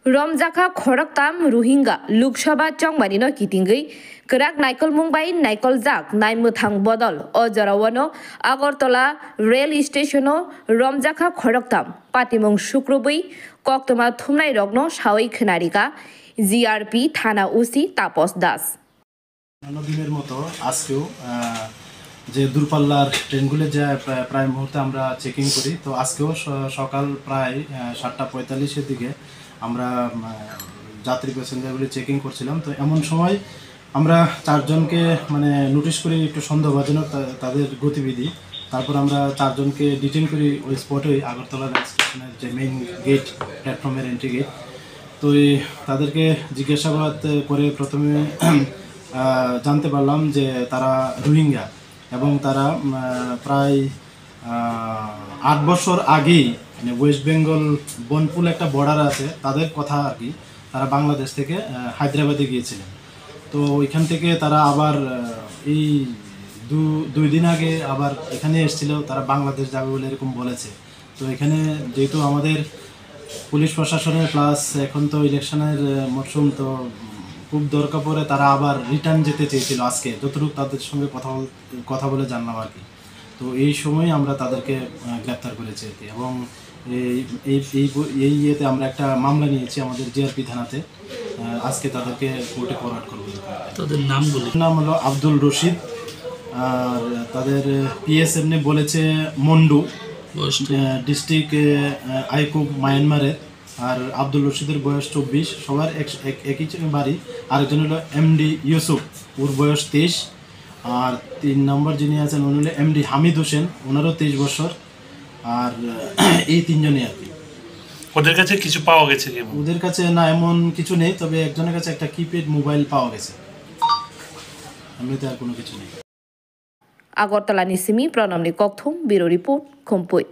Romjaka Khoraktam Rohingya Luksabha Chongmanino Kitingui Kerak Naikol Mumbai Naikol Jak Naimuthang Bodol Ojarawano Agartala Rail Stationo Romjaka Khoraktam Patimong Shukrubui Koktoma Thumnai Rogno Shawi Khenarika GRP Thana Usi Tapos Das দিনের মতো আজকেও যে দূরপাল্লার ট্রেনগুলো যা প্রায় মুহূর্তে আমরা চেকিং করি তো আজকেও সকাল প্রায় 7:45 দিকে আমরা যাত্রী প্যাসেঞ্জারগুলি চেকিং করছিলাম। তো এমন সময় আমরা চারজনকে নোটিশ করি একটু সন্দেহভাজনক তাদের গতিবিধি। তারপর আমরা চারজনকে ডিটেইন করি ওই স্পটেই আগরতলা রেল স্টেশনের যে মেইন গেট প্ল্যাটফর্মের এন্ট্রি গেট। তো তাদেরকে জিজ্ঞাসাবাদ করে প্রথমে জানতে পারলাম যে তারা রোহিঙ্গা এবং তারা প্রায় 8 বছর আগেই ওয়েস্ট বেঙ্গল বনপুল একটা বর্ডার আছে তাদের কথা আর কি, তারা বাংলাদেশ থেকে হায়দ্রাবাদে গিয়েছিলেন। তো ওইখান থেকে তারা আবার এই দুই দিন আগে আবার এখানে এসেছিল, তারা বাংলাদেশ যাবে বলে এরকম বলেছে। তো এখানে যেহেতু আমাদের পুলিশ প্রশাসনের প্লাস এখন তো ইলেকশনের মরশুম, তো খুব দরকার পড়ে তারা আবার রিটার্ন যেতে চেয়েছিল আজকে, যতটুকু তাদের সঙ্গে কথা বলে জানলাম আর কি। তো এই সময় আমরা তাদেরকে গ্রেপ্তার করেছি এবং এই ইয়েতে আমরা একটা মামলা নিয়েছি আমাদের জিআরপি থানাতে। আজকে তাদেরকে কোর্টে ফরওয়ার্ড করবো। তাদের নাম হলো আব্দুল রশিদ, আর তাদের পিএস এমনি বলেছে মন্ডু, ডিস্ট্রিক্ট আইকুব মায়ানমারের। আর আব্দুল রশিদের বয়স 24, সবার একই বাড়ি। আরেকজন হলো এমডি ইউসুফ, ওর বয়স 23। আর 3 নম্বর যিনি আছেন উনি হলো এমডি হামিদ হোসেন, ওনারও 23 বছর। আর এই তিনজনই আর কি। ওদের কাছে কিছু পাওয়া গেছে কি? ওদের কাছে না এমন কিছু নেই, তবে একজনের কাছে একটা কিপ্যাড মোবাইল পাওয়া গেছে, এমনিতে আর কোনো কিছু নেই। আগরতলা নিসিমি প্রণামনি ককথম ব্যুরো রিপোর্ট খম্পই।